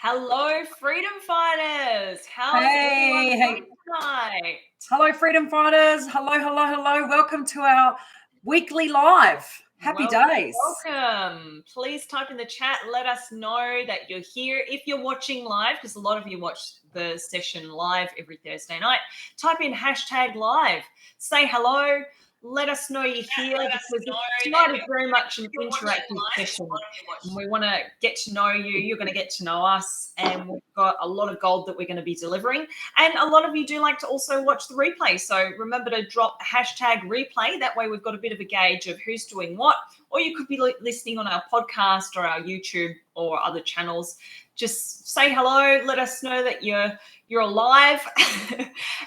Hello, freedom fighters. How's Hey, everyone doing tonight? Hello, freedom fighters. Hello. Welcome to our weekly live. Happy days. Welcome. Please type in the chat. Let us know that you're here. If you're watching live, because a lot of you watch the session live every Thursday night, type in #live. Say hello. Let us know you're here, because tonight is very much an interactive session. And we want to get to know you. You're going to get to know us. And we've got a lot of gold that we're going to be delivering. And a lot of you do like to also watch the replay. So remember to drop #replay. That way we've got a bit of a gauge of who's doing what. Or you could be listening on our podcast or our YouTube or other channels. Just say hello. Let us know that you're alive.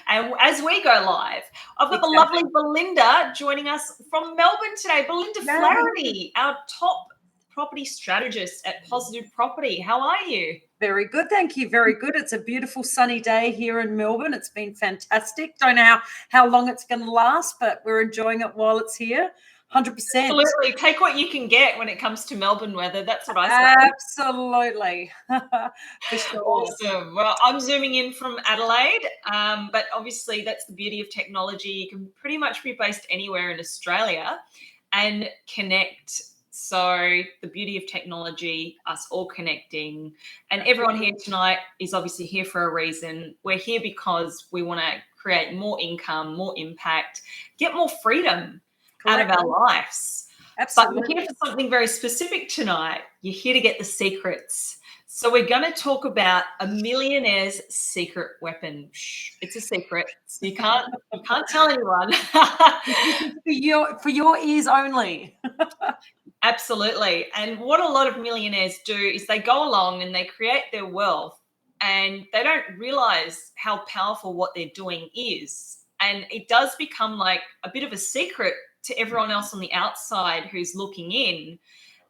And as we go live, I've got the lovely Belinda joining us from Melbourne today. Belinda Flaherty, our top property strategist at Positive Property. How are you? Very good, thank you. Very good. It's a beautiful sunny day here in Melbourne. It's been fantastic. Don't know how long it's going to last, but we're enjoying it while it's here. 100%. Absolutely. Take what you can get when it comes to Melbourne weather. That's what I say. Absolutely. For sure. Awesome. Well, I'm zooming in from Adelaide, but obviously that's the beauty of technology. You can pretty much be based anywhere in Australia and connect. So the beauty of technology, us all connecting, and everyone here tonight is obviously here for a reason. We're here because we want to create more income, more impact, get more freedom out of our lives. Absolutely. But we're here for something very specific tonight. You're here to get the secrets. So we're going to talk about a millionaire's secret weapon. Shh, it's a secret. So you can't tell anyone. for your ears only. Absolutely. And what a lot of millionaires do is they go along and they create their wealth, and they don't realize how powerful what they're doing is. And it does become like a bit of a secret to everyone else on the outside who's looking in.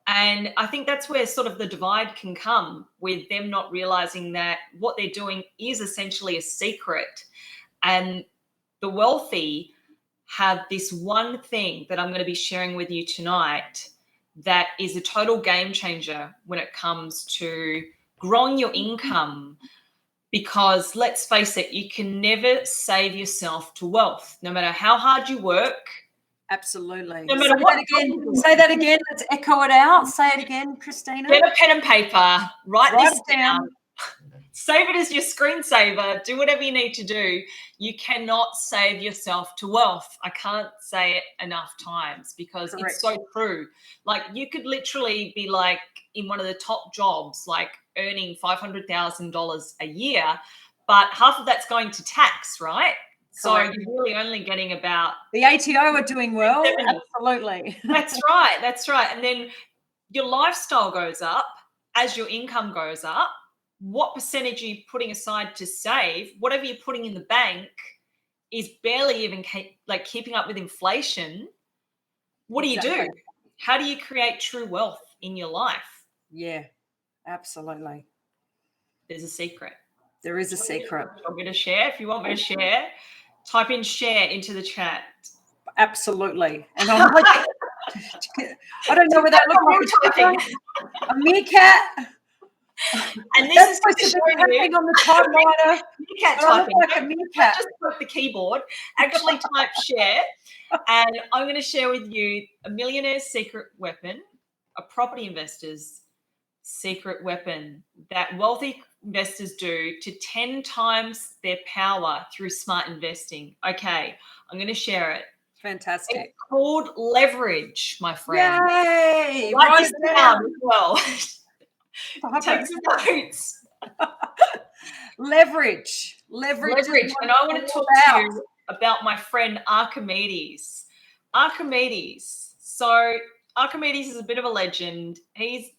And I think that's where sort of the divide can come, with them not realizing that what they're doing is essentially a secret. And the wealthy have this one thing that I'm going to be sharing with you tonight that is a total game changer when it comes to growing your income. Because let's face it, you can never save yourself to wealth, no matter how hard you work. Absolutely. No matter what. Say that again. Let's echo it out. Say it again, Christina. Get a pen and paper. Write this down. Save it as your screensaver. Do whatever you need to do. You cannot save yourself to wealth. I can't say it enough times, because It's so true. Like, you could literally be like in one of the top jobs, like earning $500,000 a year, but half of that's going to tax, right? So you're really only getting about... The ATO are doing well. Absolutely. That's right. And then your lifestyle goes up as your income goes up. What percentage are you putting aside to save? Whatever you're putting in the bank is barely even keeping up with inflation. What do you do? How do you create true wealth in your life? Yeah, absolutely. There's a secret. There is a secret. I'm going to share. If you want me to share, type in share into the chat. Absolutely. And I'm like, I don't know whether that looks like a meerkat. And this is supposed to be tapping on the typewriter. Meerkat typing. Like a meerkat. Just put the keyboard. Actually type share. And I'm going to share with you a millionaire's secret weapon, a property investor's secret weapon that wealthy investors do to 10 times their power through smart investing. Okay, I'm going to share it. Fantastic. It's called leverage, my friend. Yay! Write this down as well. Take some notes. Leverage. And I want to talk to you about my friend Archimedes. So Archimedes is a bit of a legend. He's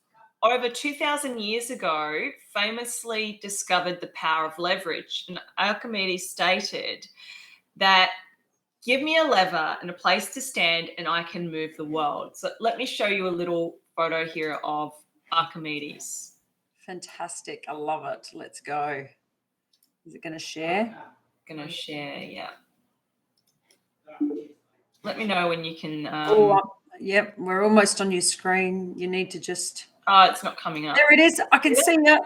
over 2,000 years ago famously discovered the power of leverage. And Archimedes stated that, give me a lever and a place to stand and I can move the world. So let me show you a little photo here of Archimedes. Fantastic. I love it. Let's go. Is it going to share? Going to share, yeah. Let me know when you can. Yep, we're almost on your screen. You need to just... Oh, it's not coming up. There it is. I can see it.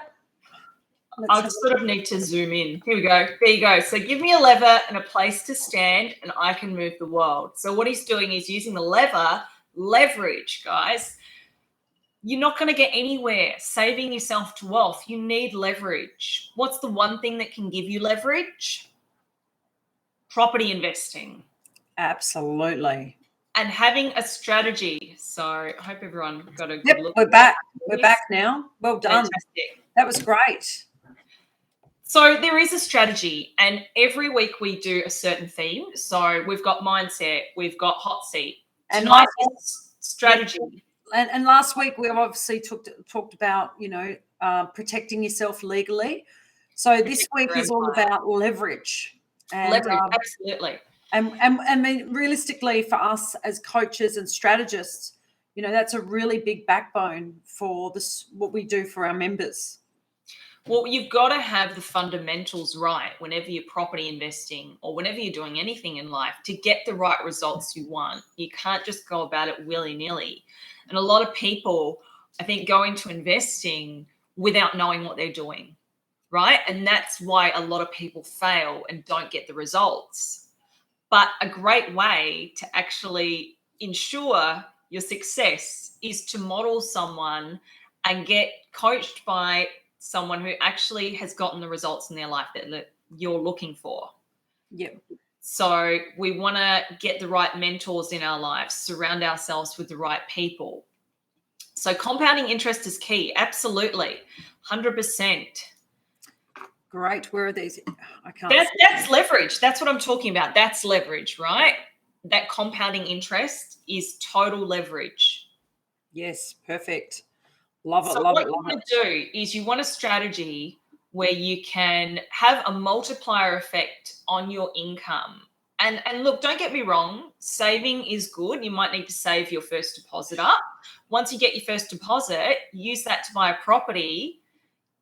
I sort of need to zoom in. Here we go. There you go. So give me a lever and a place to stand and I can move the world. So what he's doing is using the lever, leverage, guys. You're not going to get anywhere saving yourself to wealth. You need leverage. What's the one thing that can give you leverage? Property investing. Absolutely. And having a strategy. So I hope everyone got a good Yep, look. we're back. We're back now. Well done. Fantastic. That was great. So there is a strategy, and every week we do a certain theme. So we've got mindset, we've got hot seat. And tonight is strategy. And last week we obviously talked about, protecting yourself legally. So this week is all about leverage. And, leverage, absolutely. And I mean, realistically, for us as coaches and strategists, that's a really big backbone for this, what we do for our members. Well, you've got to have the fundamentals right whenever you're property investing or whenever you're doing anything in life to get the right results you want. You can't just go about it willy-nilly. And a lot of people, I think, go into investing without knowing what they're doing, right? And that's why a lot of people fail and don't get the results. But a great way to actually ensure your success is to model someone and get coached by someone who actually has gotten the results in their life that you're looking for. Yep. So we want to get the right mentors in our lives, surround ourselves with the right people. So compounding interest is key. Absolutely. 100%. Great. Where are these? I can't. That's leverage. That's what I'm talking about. That's leverage, right? That compounding interest is total leverage. Yes. Perfect. Love it. So Love what it. you Love want it. to do is you want a strategy where you can have a multiplier effect on your income. And look, don't get me wrong, saving is good. You might need to save your first deposit up. Once you get your first deposit, use that to buy a property.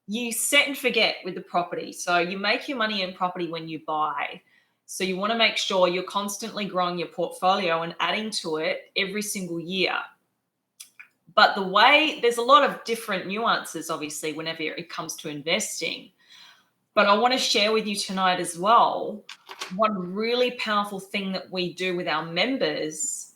You set and forget with the property. So you make your money in property when you buy. So you want to make sure you're constantly growing your portfolio and adding to it every single year. But there's a lot of different nuances, obviously, whenever it comes to investing. But I want to share with you tonight as well, one really powerful thing that we do with our members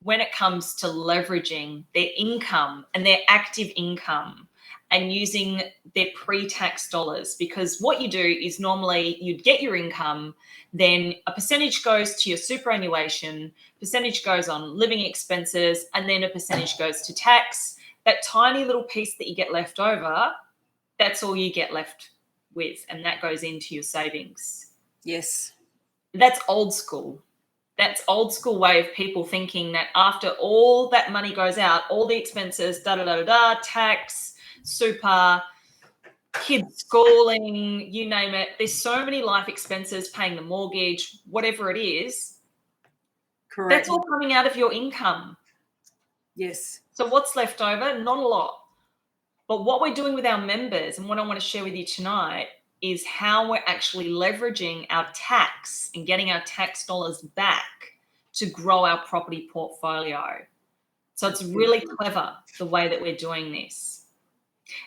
when it comes to leveraging their income and their active income and using their pre-tax dollars. Because what you do is normally you'd get your income, then a percentage goes to your superannuation, percentage goes on living expenses, and then a percentage goes to tax. That tiny little piece that you get left over, that's all you get left with, and that goes into your savings. Yes. That's old school. That's old school way of people thinking that after all that money goes out, all the expenses, tax, super, kids schooling, you name it. There's so many life expenses, paying the mortgage, whatever it is. Correct. That's all coming out of your income. Yes. So what's left over? Not a lot. But what we're doing with our members and what I want to share with you tonight is how we're actually leveraging our tax and getting our tax dollars back to grow our property portfolio. So it's really clever the way that we're doing this.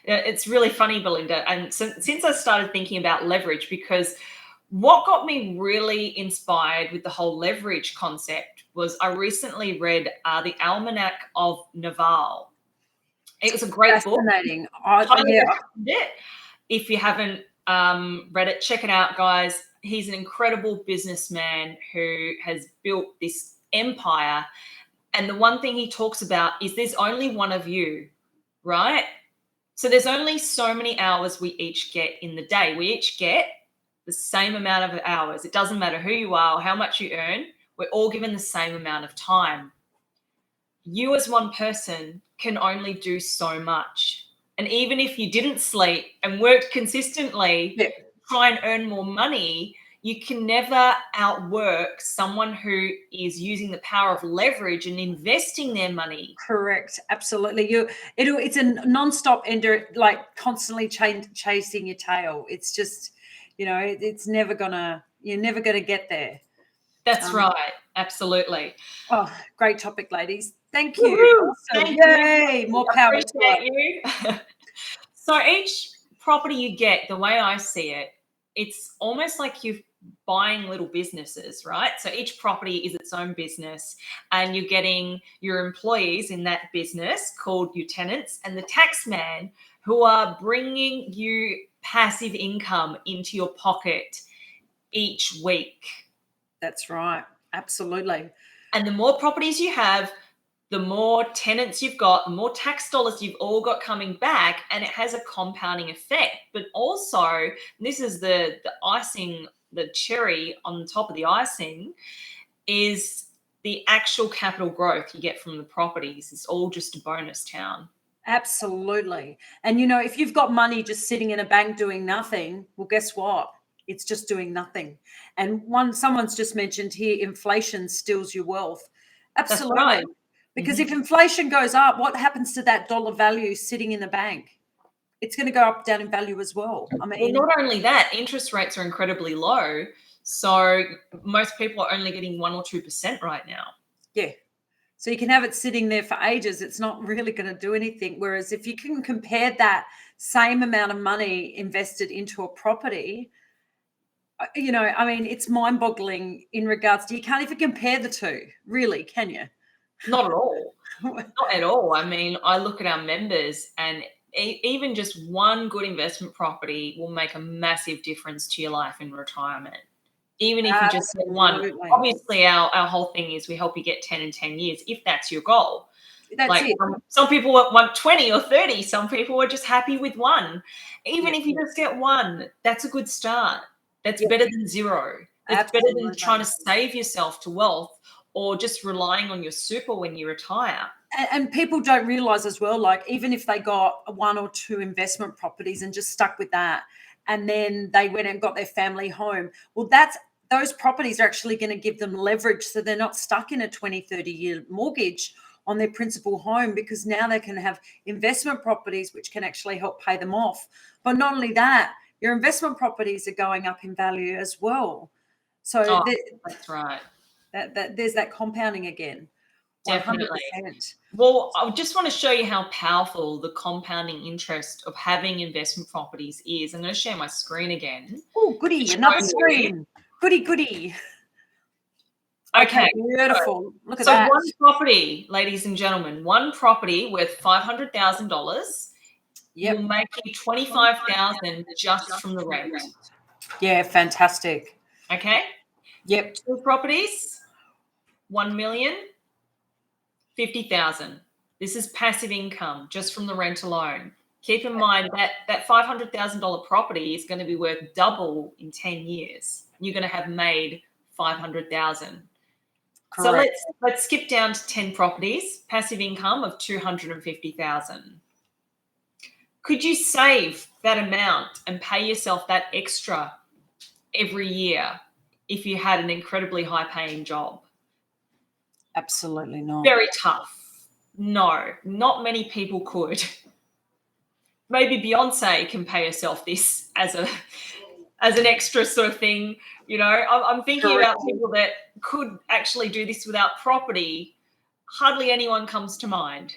It's really funny, Belinda, and since I started thinking about leverage, because what got me really inspired with the whole leverage concept was I recently read The Almanac of Naval. It was a great book. Fascinating. If you haven't read it, check it out, guys. He's an incredible businessman who has built this empire. And the one thing he talks about is there's only one of you, right? So there's only so many hours we each get in the day. We each get the same amount of hours. It doesn't matter who you are or how much you earn. We're all given the same amount of time. You as one person can only do so much. And even if you didn't sleep and worked consistently, try and earn more money, you can never outwork someone who is using the power of leverage and investing their money. Correct. Absolutely. It's a non-stop ender, like constantly chasing your tail. It's just, it's never you're never gonna get there. That's right. Absolutely. Oh, great topic, ladies. Thank you. Awesome. Yay. More power to you. So each property you get, the way I see it, it's almost like you're buying little businesses, right? So each property is its own business, and you're getting your employees in that business called your tenants and the tax man who are bringing you passive income into your pocket each week. That's right. Absolutely. And the more properties you have, the more tenants you've got, the more tax dollars you've all got coming back, and it has a compounding effect. But also, this is the icing, the cherry on the top of the icing, is the actual capital growth you get from the properties. It's all just a bonus town. Absolutely. And, you know, if you've got money just sitting in a bank doing nothing, well, guess what? It's just doing nothing. And someone's just mentioned here, inflation steals your wealth. Absolutely. That's right. Because if inflation goes up, what happens to that dollar value sitting in the bank? It's going to go up, down in value as well. I mean, well, not only that, interest rates are incredibly low. So most people are only getting 1 or 2% right now. Yeah. So you can have it sitting there for ages. It's not really going to do anything. Whereas if you can compare that same amount of money invested into a property, you know, I mean, it's mind-boggling in regards to, you can't even compare the two, really, can you? Not at all. Not at all. I mean, I look at our members, and even just one good investment property will make a massive difference to your life in retirement. Even if you just get one. Obviously, our whole thing is we help you get 10 in 10 years, if that's your goal. That's like it. Some people want 20 or 30. Some people are just happy with one. Even if you just get one, that's a good start. That's better than zero. It's better than trying to save yourself to wealth or just relying on your super when you retire. And people don't realize as well, like, even if they got 1 or 2 investment properties and just stuck with that, and then they went and got their family home, well, those properties are actually going to give them leverage, so they're not stuck in a 20, 30-year mortgage on their principal home, because now they can have investment properties which can actually help pay them off. But not only that, your investment properties are going up in value as well. So that's right. There's that compounding again. Definitely. 100%. Well, I just want to show you how powerful the compounding interest of having investment properties is. I'm going to share my screen again. Oh, goody, another screen. Goody. Okay, beautiful. Look at that. So one property, ladies and gentlemen, one property worth $500,000 will make you $25,000 just from the rent. Yeah, fantastic. Okay. Yep. 2 properties, $1,050,000. This is passive income just from the rent alone. Keep in mind that $500,000 property is going to be worth double in 10 years. You're going to have made $500,000. So let's skip down to 10 properties, passive income of $250,000. Could you save that amount and pay yourself that extra every year if you had an incredibly high-paying job? Absolutely not. Very tough. No, not many people could. Maybe Beyonce can pay herself this as an extra sort of thing. You know, I'm thinking about people that could actually do this without property. Hardly anyone comes to mind.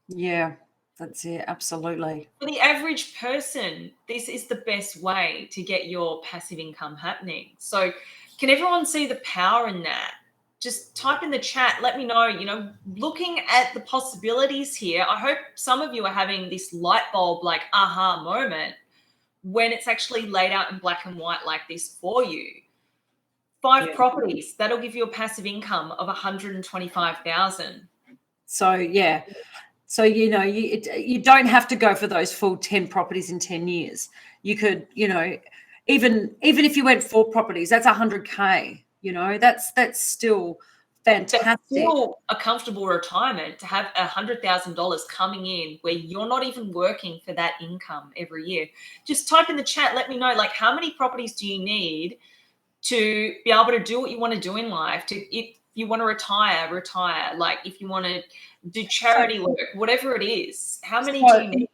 Yeah, that's it. Absolutely. For the average person, this is the best way to get your passive income happening. So can everyone see the power in that? Just type in the chat. Let me know, you know, looking at the possibilities here. I hope some of you are having this light bulb, like, aha moment when it's actually laid out in black and white like this for you. 5 properties, that'll give you a passive income of $125,000. So, yeah. So, you know, you don't have to go for those full 10 properties in 10 years. You could, you know, even if you went 4 properties, that's $100K. You know, that's still fantastic. That's still a comfortable retirement to have $100,000 coming in where you're not even working for that income every year. Just type in the chat. Let me know, like, how many properties do you need to be able to do what you want to do in life? If you want to retire. Like, if you want to do charity work, whatever it is, how many do you need?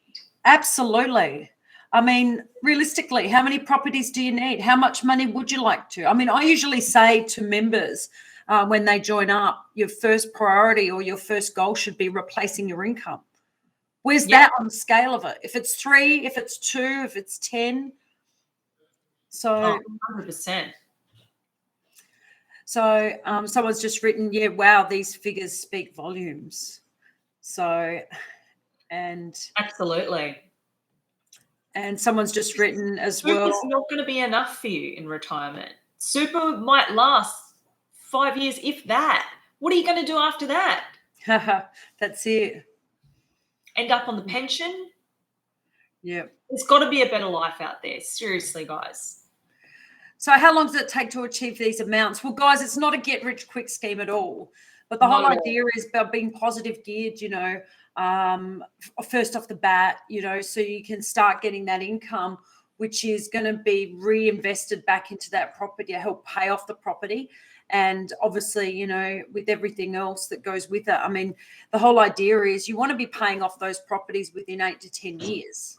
Absolutely. I mean, realistically, how many properties do you need? How much money would you like to? I mean, I usually say to members when they join up, your first priority or your first goal should be replacing your income. Where's Yeah. that on the scale of it? If it's 3, if it's 2, if it's 10. So, 100%. so someone's just written, yeah, wow, these figures speak volumes. So, and Absolutely. someone's just written as well. Super's not going to be enough for you in retirement. Super might last 5 years, if that. What are you going to do after that? That's it. End up on the pension? Yeah. There's got to be a better life out there. Seriously, guys. So how long does it take to achieve these amounts? Well, guys, it's not a get-rich-quick scheme at all. But the whole idea is about being positive geared, first off the bat, so you can start getting that income, which is going to be reinvested back into that property to help pay off the property. And obviously, with everything else that goes with it. I mean, the whole idea is you want to be paying off those properties within 8 to 10 years.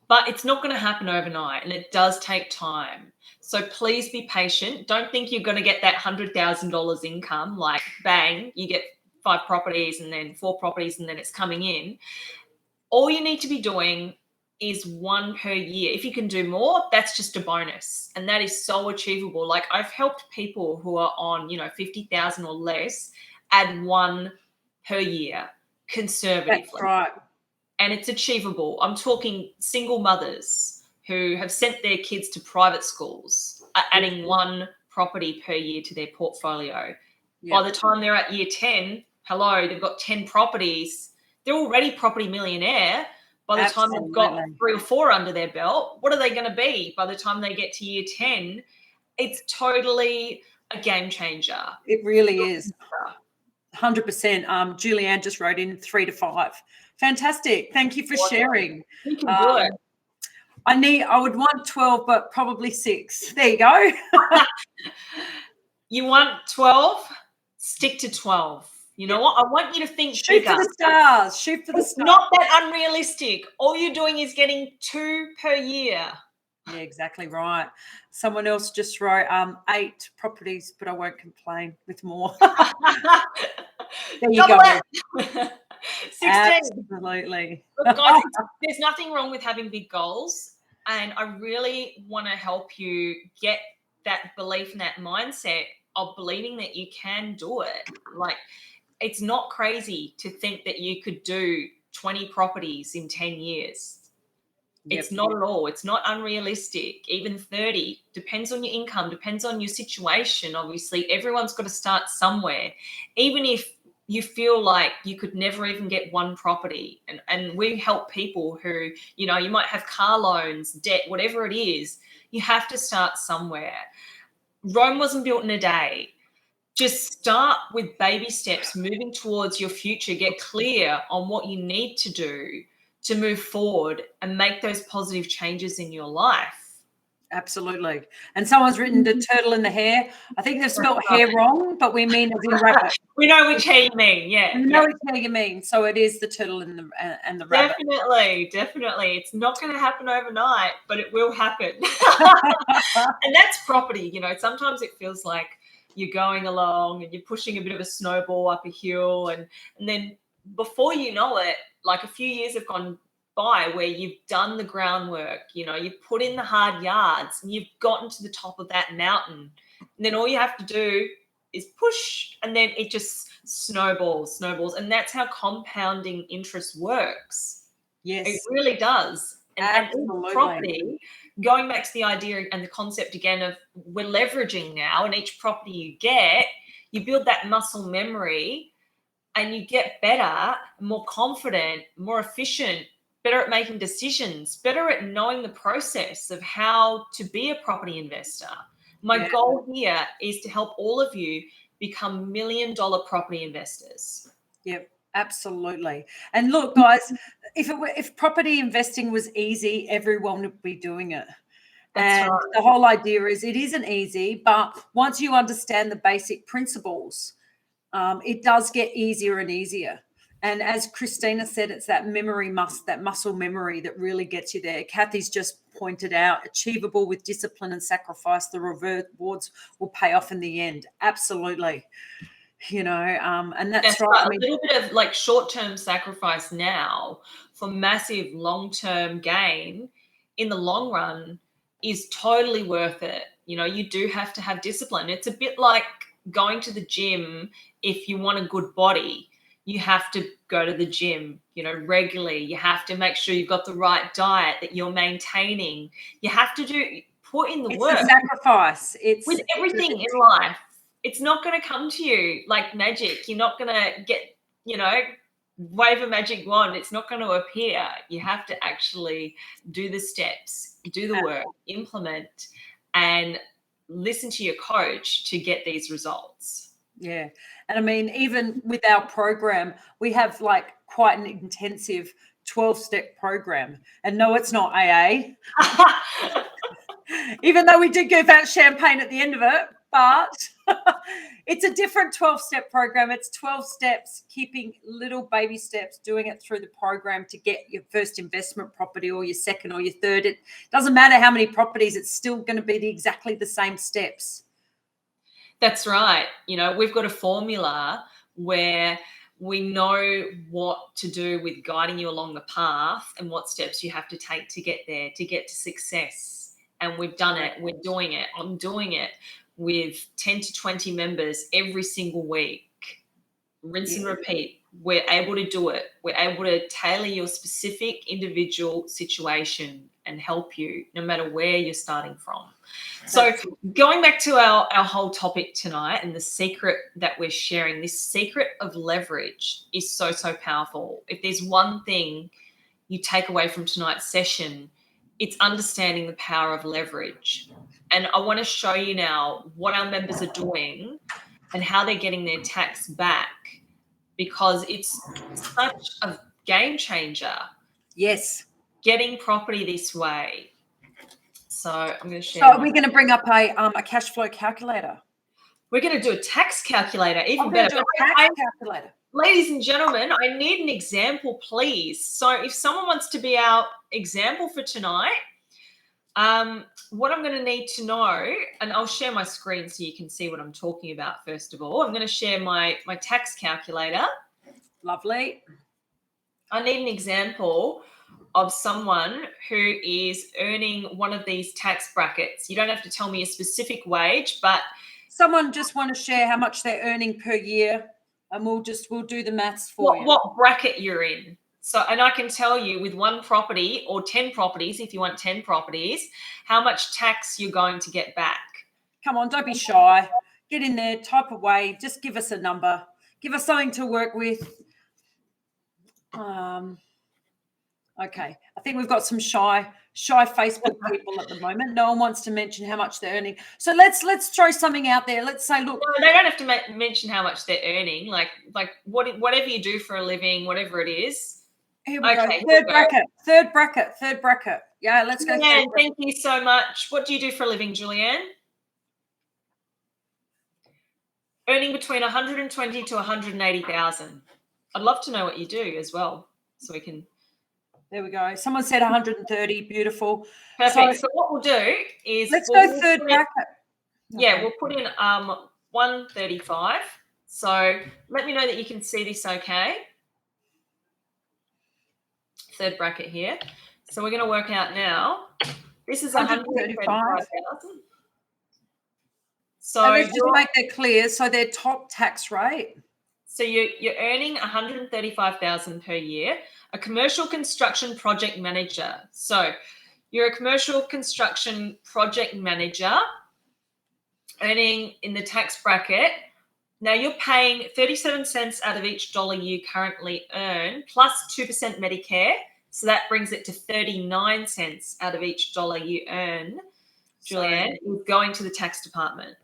But it's not going to happen overnight, and it does take time. So please be patient. Don't think you're going to get that $100,000 income, like bang, you get 5 properties and then 4 properties and then it's coming in. All you need to be doing is 1 per year. If you can do more, that's just a bonus. And that is so achievable. Like I've helped people who are on, 50,000 or less add 1 per year conservatively. That's right. And it's achievable. I'm talking single mothers who have sent their kids to private schools, adding 1 property per year to their portfolio. Yep. By the time they're at year 10, hello, they've got 10 properties. They're already property millionaire. By the time they've got 3 or 4 under their belt, what are they going to be by the time they get to year 10? It's totally a game changer. It really is. 100%. Julianne just wrote in 3 to 5. Fantastic. Thank you for sharing. You can do it. I would want 12, but probably 6. There you go. You want 12? Stick to 12. You know what? I want you to think Shoot bigger. for the stars. Shoot for the stars. It's not that unrealistic. All you're doing is getting 2 per year. Yeah, exactly right. Someone else just wrote 8 properties, but I won't complain with more. There you go. 16. Absolutely. Look, guys, there's nothing wrong with having big goals. And I really want to help you get that belief and that mindset of believing that you can do it. Like, it's not crazy to think that you could do 20 properties in 10 years. Yep. It's not at all. It's not unrealistic. Even 30. Depends on your income, depends on your situation. Obviously, everyone's got to start somewhere. Even if you feel like you could never even get 1 property. And we help people who, you might have car loans, debt, whatever it is. You have to start somewhere. Rome wasn't built in a day. Just start with baby steps, moving towards your future. Get clear on what you need to do to move forward and make those positive changes in your life. Absolutely. And someone's written the turtle in the hair. I think they've spelled hair wrong, but we mean as in rabbit. We know which hair you mean, yeah. We know which hair you mean. So it is the turtle and the rabbit. Definitely. It's not going to happen overnight, but it will happen. And that's property. Sometimes it feels like you're going along and you're pushing a bit of a snowball up a hill, and then before you know it, like a few years have gone by where you've done the groundwork, you've put in the hard yards and you've gotten to the top of that mountain. And then all you have to do is push, and then it just snowballs. And that's how compounding interest works. Yes. It really does. And property, going back to the idea and the concept again of we're leveraging now, and each property you get, you build that muscle memory and you get better, more confident, more efficient, better at making decisions, better at knowing the process of how to be a property investor. My goal here is to help all of you become $1 million property investors. Yep, absolutely. And look, guys, if property investing was easy, everyone would be doing it. That's right. The whole idea is it isn't easy, but once you understand the basic principles, it does get easier and easier. And as Christina said, it's that muscle memory that really gets you there. Kathy's just pointed out, achievable with discipline and sacrifice, the rewards will pay off in the end. Absolutely. and that's That's right. right. I A mean, little bit of like short-term sacrifice now for massive long-term gain in the long run is totally worth it. You do have to have discipline. It's a bit like going to the gym. If you want a good body, you have to go to the gym, regularly. You have to make sure you've got the right diet, that you're maintaining. You have to put in the it's work. a sacrifice. With everything in life, it's not going to come to you like magic. You're not going to get, wave a magic wand. It's not going to appear. You have to actually do the steps, do the work, implement, and listen to your coach to get these results. Yeah. And I mean, even with our program, we have like quite an intensive 12-step program. And no, it's not AA. Even though we did give out champagne at the end of it, but it's a different 12-step program. It's 12 steps, keeping little baby steps, doing it through the program to get your first investment property or your second or your third. It doesn't matter how many properties, it's still going to be exactly the same steps. That's right. We've got a formula where we know what to do with guiding you along the path and what steps you have to take to get there, to get to success. And we've done it. We're doing it. I'm doing it with 10 to 20 members every single week. Rinse and repeat. We're able to do it. We're able to tailor your specific individual situation and help you no matter where you're starting from. So going back to our whole topic tonight and the secret that we're sharing, this secret of leverage is so, so powerful. If there's one thing you take away from tonight's session, it's understanding the power of leverage. And I want to show you now what our members are doing and how they're getting their tax back, because it's such a game changer. Yes. Getting property this way. So I'm going to share. So we're going to bring up a cash flow calculator. We're going to do a tax calculator, even I'm better. Do a tax calculator. Ladies and gentlemen, I need an example, please. So if someone wants to be our example for tonight, what I'm going to need to know, and I'll share my screen so you can see what I'm talking about first of all. I'm going to share my tax calculator. Lovely. I need an example of someone who is earning one of these tax brackets. You don't have to tell me a specific wage, but someone just want to share how much they're earning per year, and we'll do the maths for you. What bracket you're in. So, and I can tell you with one property or 10 properties, if you want 10 properties, how much tax you're going to get back. Come on, don't be shy. Get in there, type away. Just give us a number. Give us something to work with. Okay, I think we've got some shy Facebook people at the moment. No one wants to mention how much they're earning. So let's throw something out there. Let's say, look, no, they don't have to mention how much they're earning. Like whatever you do for a living, whatever it is. Here we go. Third bracket. Yeah, let's go. Julianne, thank you so much. What do you do for a living, Julianne? Earning between 120 to 180,000. I'd love to know what you do as well, so we can. There we go. Someone said 130. Beautiful. Perfect. So what we'll do is let's go third bracket. Yeah, we'll put in 135. So let me know that you can see this okay. Third bracket here. So we're going to work out now. This is 135,000. So let's just make that clear. So their top tax rate. So you're earning 135,000 per year. A commercial construction project manager. So you're a commercial construction project manager earning in the tax bracket. Now you're paying 37 cents out of each dollar you currently earn plus 2% Medicare. So that brings it to 39 cents out of each dollar you earn, Julianne, going to the tax department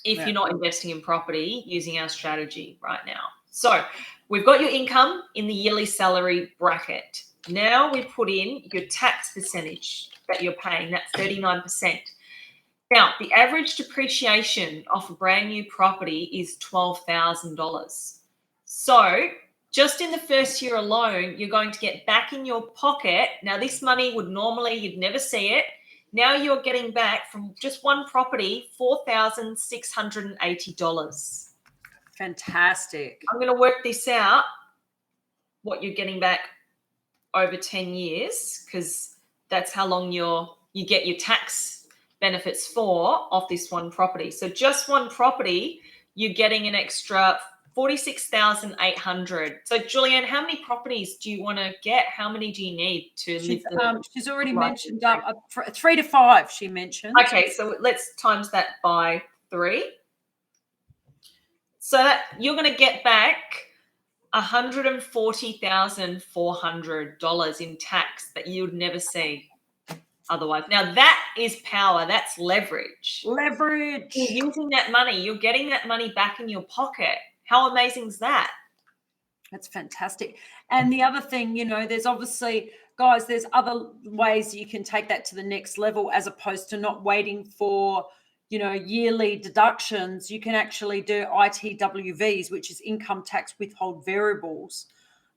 if you're not investing in property using our strategy right now. So we've got your income in the yearly salary bracket. Now we put in your tax percentage that you're paying, that's 39%. Now, the average depreciation of a brand new property is $12,000. So just in the first year alone, you're going to get back in your pocket. Now, this money would normally, you'd never see it. Now you're getting back from just one property, $4,680. Fantastic. I'm going to work this out, what you're getting back over 10 years, because that's how long you get your tax benefits for off this one property. So just one property, you're getting an extra 46,800. So Julianne, how many properties do you want to get? How many do you need to live she's already life mentioned 3 to 5, she mentioned. Okay, so let's times that by 3. So that you're going to get back $140,400 in tax that you would never see otherwise. Now that is power. That's leverage. Leverage. You're using that money. You're getting that money back in your pocket. How amazing is that? That's fantastic. And the other thing, there's obviously, guys, there's other ways you can take that to the next level as opposed to not waiting for, yearly deductions. You can actually do ITWVs, which is income tax withhold variables.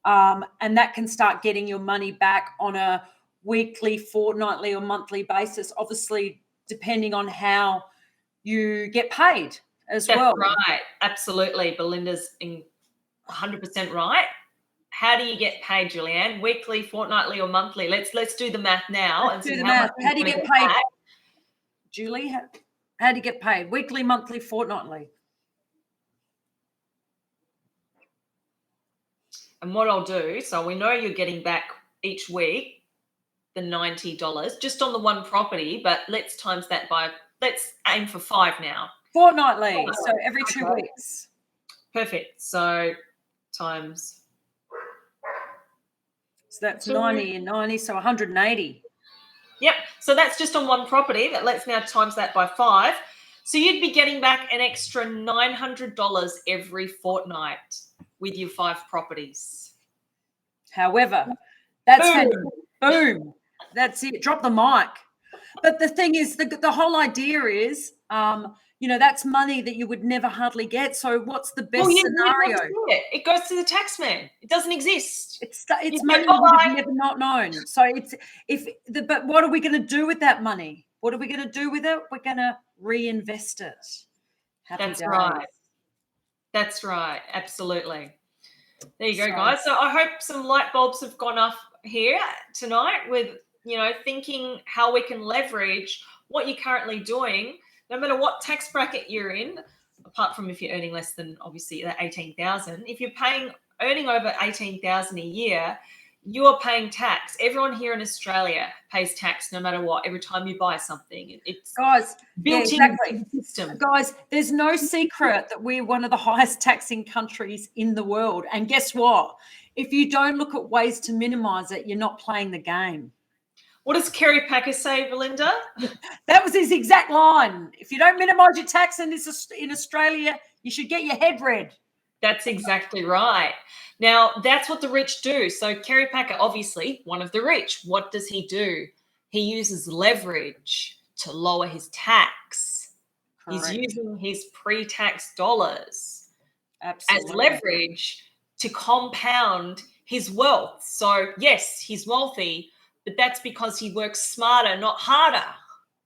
And that can start getting your money back on a weekly, fortnightly, or monthly basis, obviously, depending on how you get paid as well. That's right. Absolutely. Belinda's 100% right. How do you get paid, Julianne? Weekly, fortnightly, or monthly? Let's do the math now. Let's do the math. How do you get paid, Julie? How do you get paid? Weekly, monthly, fortnightly? And what I'll do, so we know you're getting back each week the $90 just on the one property, but let's times that by, let's aim for 5 now. Fortnightly, so every 2 weeks. Perfect. So times. So that's 90 and 90, so 180. Yep. So that's just on one property. But let's now times that by 5. So you'd be getting back an extra $900 every fortnight with your 5 properties. However, that's boom. That's it. Drop the mic. But the thing is, the whole idea is, that's money that you would never hardly get. So what's the best scenario? It goes to the taxman. It doesn't exist. It's money you would have never not known. So but what are we going to do with that money? What are we going to do with it? We're going to reinvest it. That's right. That's right. Absolutely. There you go, guys. So I hope some light bulbs have gone off here tonight with, thinking how we can leverage what you're currently doing, no matter what tax bracket you're in, apart from if you're earning less than obviously that 18,000. If you're earning over 18,000 a year, you are paying tax. Everyone here in Australia pays tax no matter what. Every time you buy something, it's built into the system. Guys, there's no secret that we're one of the highest taxing countries in the world. And guess what? If you don't look at ways to minimize it, you're not playing the game. What does Kerry Packer say, Belinda? That was his exact line. If you don't minimize your tax in Australia, you should get your head read. That's exactly right. Now, that's what the rich do. So Kerry Packer, obviously one of the rich, what does he do? He uses leverage to lower his tax. Correct. He's using his pre-tax dollars as leverage to compound his wealth. So yes, he's wealthy, but that's because he works smarter, not harder.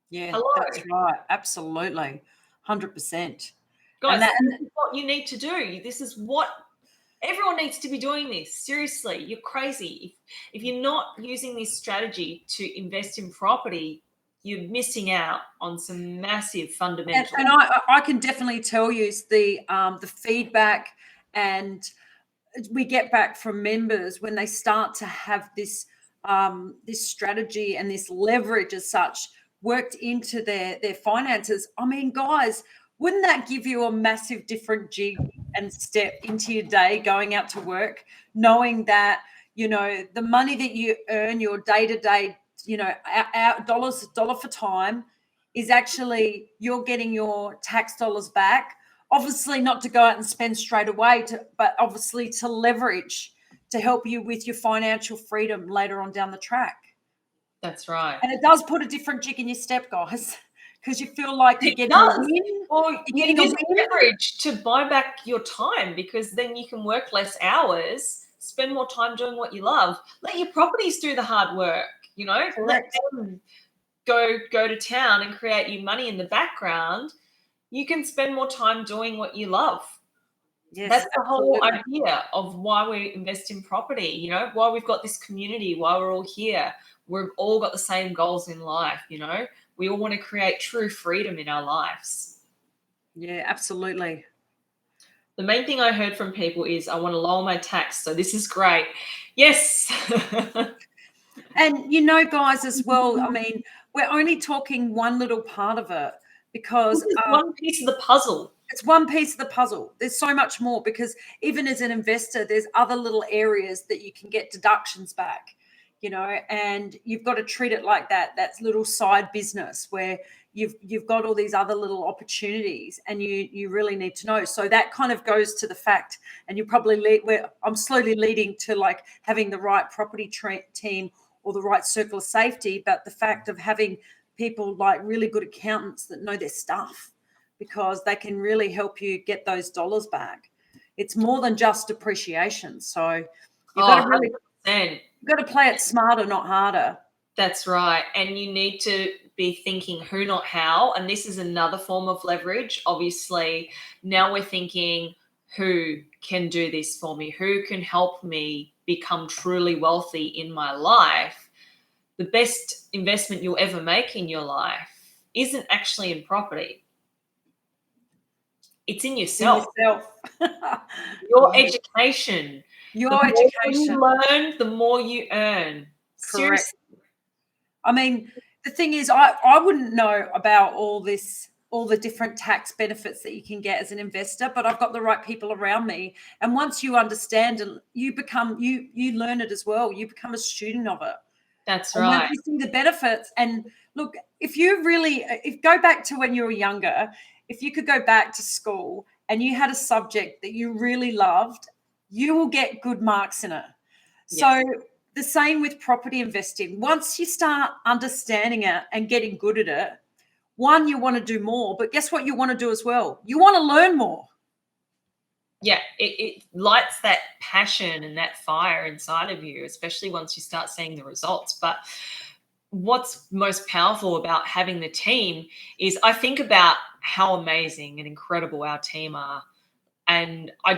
Yeah, that's right. Absolutely. 100%. Guys, this is what you need to do. This is what everyone needs to be doing this. Seriously, you're crazy. If you're not using this strategy to invest in property, you're missing out on some massive fundamentals. And I can definitely tell you the feedback and we get back from members when they start to have this strategy and this leverage as such worked into their finances. I mean, guys, wouldn't that give you a massive different jig and step into your day going out to work, knowing that, the money that you earn, your day-to-day, dollar for time is actually you're getting your tax dollars back, obviously not to go out and spend straight away, but obviously to leverage to help you with your financial freedom later on down the track. That's right. And it does put a different jig in your step, guys, because you feel like you're getting a win. Or you're getting leverage to buy back your time, because then you can work less hours, spend more time doing what you love. Let your properties do the hard work, Correct. Let them go to town and create you money in the background. You can spend more time doing what you love. Yes, That's the whole absolutely. idea of why we invest in property, why we've got this community, why we're all here. We've all got the same goals in life, We all want to create true freedom in our lives. Yeah, absolutely. The main thing I heard from people is, I want to lower my tax. So this is great. Yes. And guys, as well, I mean, we're only talking one little part of it because This is one piece of the puzzle. it's one piece of the puzzle. There's so much more, because even as an investor, there's other little areas that you can get deductions back, and you've got to treat it like that. That's little side business where you've got all these other little opportunities, and you really need to know. So that kind of goes to the fact, and you probably where I'm slowly leading to, like, having the right property team or the right circle of safety, but the fact of having people like really good accountants that know their stuff, because they can really help you get those dollars back. It's more than just depreciation. So you've got to really, 100%. you've got to play it smarter, not harder. That's right. And you need to be thinking who, not how. And this is another form of leverage. Obviously, now we're thinking, who can do this for me? Who can help me become truly wealthy in my life? The best investment you'll ever make in your life isn't actually in property. It's in yourself. Your education. Your education. The more you learn, the more you earn. Correct. Seriously. I mean, the thing is, I wouldn't know about all the different tax benefits that you can get as an investor, but I've got the right people around me. And once you understand, and you learn it as well, you become a student of it. That's and right. Once you see the benefits, and look, if go back to when you were younger, if you could go back to school and you had a subject that you really loved, you will get good marks in it. Yes. So the same with property investing. Once you start understanding it and getting good at it, one, you want to do more, but guess what you want to do as well? You want to learn more. Yeah, it lights that passion and that fire inside of you, especially once you start seeing the results. But what's most powerful about having the team is, I think about how amazing and incredible our team are. And I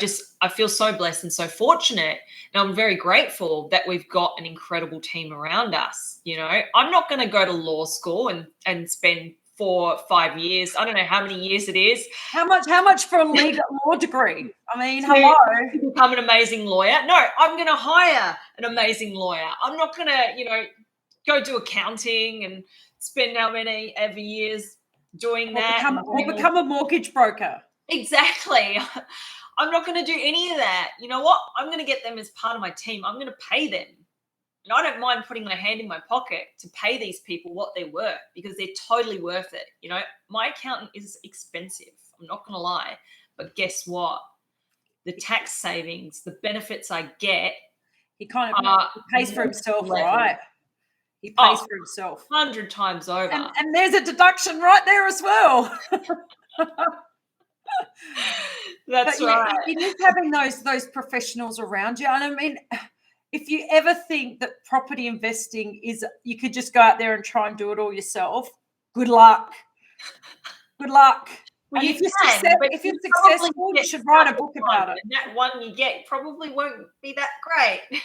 feel so blessed and so fortunate. And I'm very grateful that we've got an incredible team around us. I'm not going to go to law school and spend 4 or 5 years. I don't know how many years it is. How much for a legal law degree? I mean, hello. To become an amazing lawyer. No, I'm going to hire an amazing lawyer. I'm not going to, go do accounting and spend how many ever years doing that. Become a mortgage broker. Exactly. I'm not going to do any of that. You know what? I'm going to get them as part of my team. I'm going to pay them. And I don't mind putting my hand in my pocket to pay these people what they're worth, because they're totally worth it. My accountant is expensive. I'm not going to lie. But guess what? The tax savings, the benefits I get. He kind of pays for himself, right? He pays for himself 100 times over. And there's a deduction right there as well. That's right. It is having those professionals around you. And I mean, if you ever think that property investing is, you could just go out there and try and do it all yourself, good luck. Good luck. Well, and if you're successful, you should write a book about it. And that one you get probably won't be that great.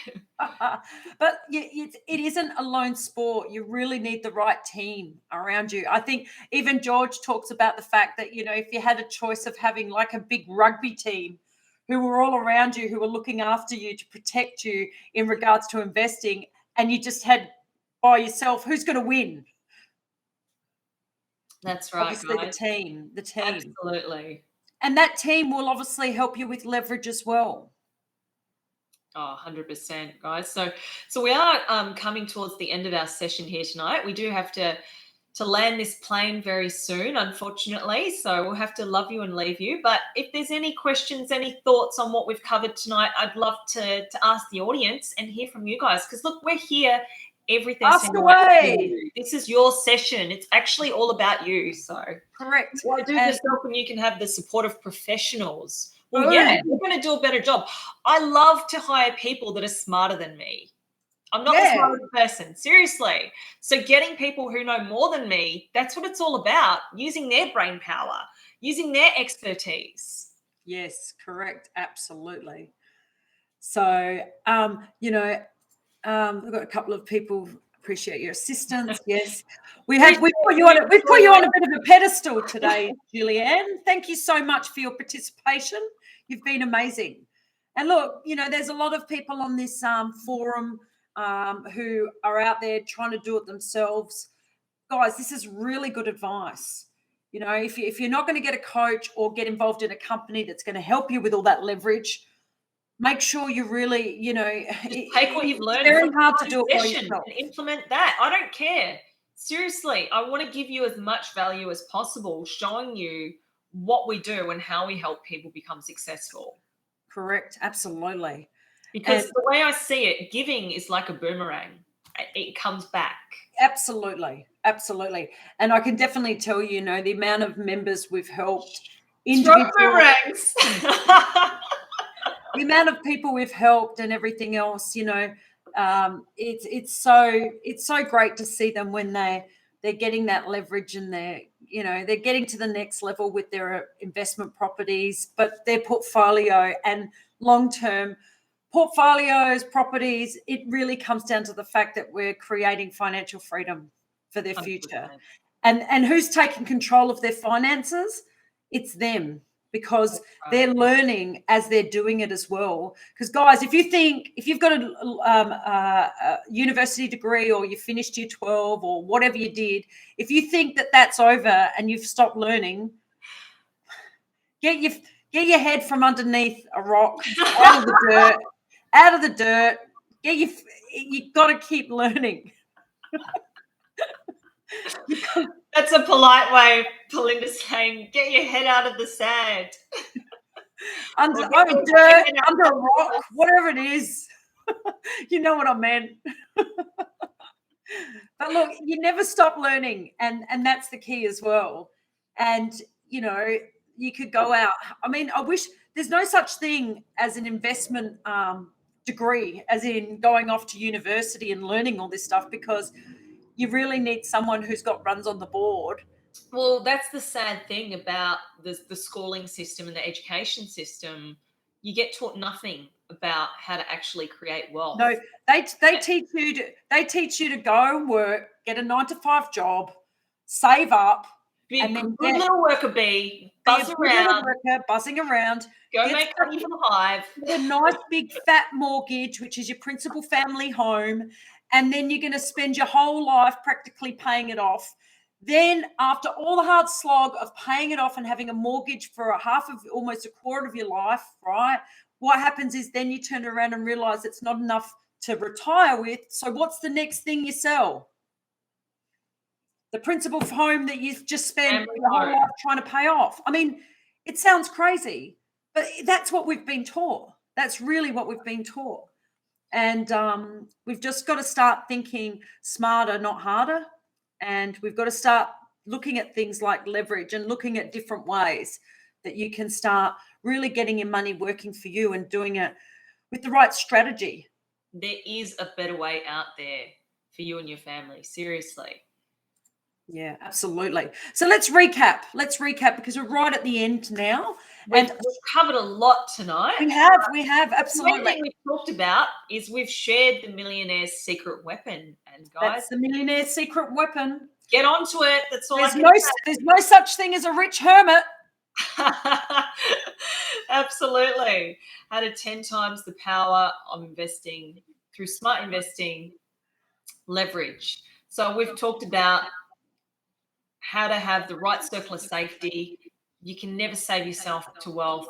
But it isn't a lone sport. You really need the right team around you. I think even George talks about the fact that, if you had a choice of having like a big rugby team who were all around you, who were looking after you to protect you in regards to investing, and you just had by yourself, who's going to win? That's right, obviously, guys. the team. Absolutely. And that team will obviously help you with leverage as well. Oh, 100%, guys. So we are coming towards the end of our session here tonight. We do have to land this plane very soon, unfortunately. So we'll have to love you and leave you. But if there's any questions, any thoughts on what we've covered tonight, I'd love to ask the audience and hear from you guys. Because look, we're here every Thursday Ask away. This is your session. It's actually all about you. So correct. Well, do yourself, and you can have the support of professionals. Well, yeah, we're going to do a better job. I love to hire people that are smarter than me. I'm not the smartest person, seriously. So getting people who know more than me, that's what it's all about, using their brain power, using their expertise. Yes, correct. Absolutely. So, we've got a couple of people appreciate your assistance. Yes, we put you on a bit of a pedestal today, Julianne. Thank you so much for your participation. You've been amazing. And look, there's a lot of people on this forum who are out there trying to do it themselves. Guys, this is really good advice. If you're not going to get a coach or get involved in a company that's going to help you with all that leverage, make sure you really, Just take what you've learned. It's very from hard the to do it by session yourself. and implement that. I don't care. Seriously, I want to give you as much value as possible, showing you what we do and how we help people become successful. Correct. Absolutely. Because the way I see it, giving is like a boomerang. It comes back. Absolutely. Absolutely. And I can definitely tell you, the amount of members we've helped, Throw boomerangs. the amount of people we've helped and everything else, it's so great to see them when they're getting that leverage and they're getting to the next level with their investment properties, but their portfolio and long-term portfolios, properties, it really comes down to the fact that we're creating financial freedom for their future. 100%. And who's taking control of their finances? It's them, because they're learning as they're doing it as well. Because guys, if you've got a university degree or you finished year 12 or whatever you did, if you think that that's over and you've stopped learning, get your head from underneath a rock, out of the dirt. You've got to keep learning. That's a polite way, Belinda, saying, get your head out of the sand. Under dirt, under a rock, whatever it is. You know what I meant. But look, you never stop learning, and that's the key as well. And, you could go out. I mean, I wish there's no such thing as an investment degree, as in going off to university and learning all this stuff, because you really need someone who's got runs on the board. Well, that's the sad thing about the schooling system and the education system. You get taught nothing about how to actually create wealth. No, they teach you to go and work, get a 9-to-5 job, save up, be and a then good little worker bee, buzzing around, go make money for the hive. Get a nice big fat mortgage, which is your principal family home, and then you're going to spend your whole life practically paying it off. Then, after all the hard slog of paying it off and having a mortgage for almost a quarter of your life, right? What happens is then you turn around and realize it's not enough to retire with. So what's the next thing you sell? The principal home that you've just spent your whole life trying to pay off. I mean, it sounds crazy, but that's what we've been taught. That's really what we've been taught. And we've just got to start thinking smarter, not harder. And we've got to start looking at things like leverage and looking at different ways that you can start really getting your money working for you and doing it with the right strategy. There is a better way out there for you and your family, seriously. Yeah, absolutely. So let's recap. Because we're right at the end now. We've covered a lot tonight. We have, absolutely. One thing we've talked about is we've shared the Millionaire's secret weapon. And guys, that's the Millionaire's secret weapon. Get onto it. That's all there's no such thing as a rich hermit. Absolutely. How to 10 times the power of investing through smart investing, leverage. So we've talked about how to have the right circle of safety. You can never save yourself to wealth.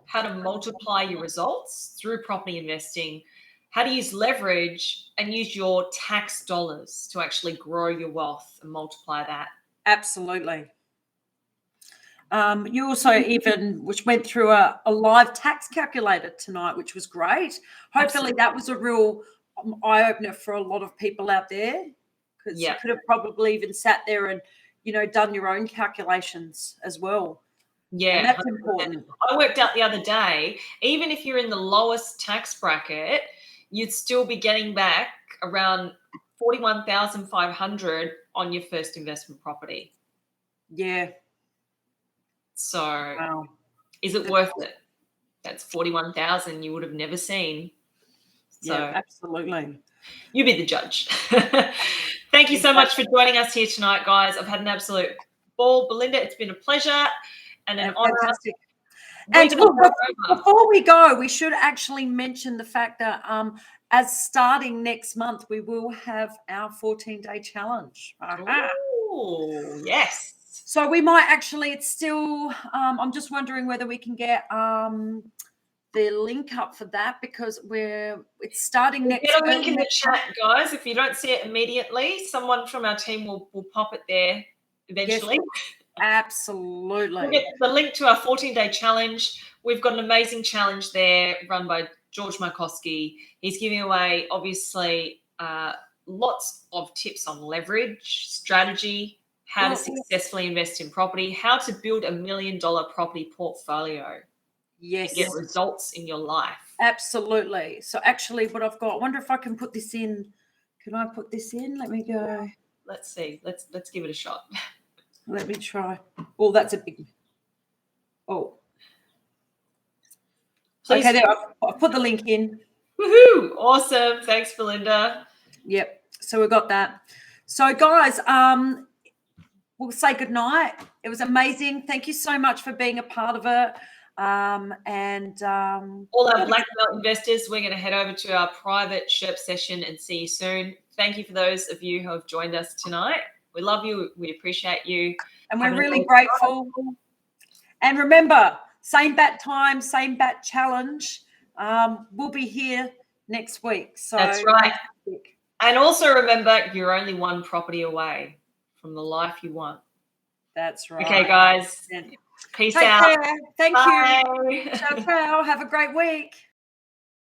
How to multiply your results through property investing. How to use leverage and use your tax dollars to actually grow your wealth and multiply that. Absolutely. You also which went through a live tax calculator tonight, which was great. Hopefully that was a real eye-opener for a lot of people out there, because you could have probably even sat there and, done your own calculations as well. Yeah, and that's important. I worked out the other day, even if you're in the lowest tax bracket, you'd still be getting back around $41,500 on your first investment property. Yeah. So Is it worth it? That's 41,000 you would have never seen. So Yeah, absolutely. you be the judge. Thank you so much for joining us here tonight, guys. I've had an absolute ball. Belinda, it's been a pleasure and an honor. Fantastic. And before we go, we should actually mention the fact that as starting next month, we will have our 14-day challenge. Oh, yes. So we might actually, it's still, I'm just wondering whether we can get the link up for that, because it's starting next week. Get a link in the chat, guys. If you don't see it immediately, someone from our team will pop it there eventually. Yes, absolutely. We'll get the link to our 14-day challenge. We've got an amazing challenge there run by George Markowski. He's giving away, obviously, lots of tips on leverage, strategy, how to successfully invest in property, how to build $1 million property portfolio. Yes. Get results in your life. Absolutely. So actually what I've got, I wonder if I can put this in. Can I put this in? Let me go. Let's see. Let's give it a shot. Let me try. Oh, that's a big. Oh. Please. Okay, there. I've put the link in. Woohoo! Awesome. Thanks, Belinda. Yep. So we got that. So guys, we'll say goodnight. It was amazing. Thank you so much for being a part of it. All our black belt investors, we're going to head over to our private Sherp session and see you soon. Thank you for those of you who have joined us tonight. We love you. We appreciate you. And we're really grateful. And remember, same bat time, same bat challenge. We'll be here next week. So that's right. And also remember, you're only one property away from the life you want. That's right. Okay, guys. Peace out. Take care. Thank Bye. you. Ciao, ciao. Have a great week.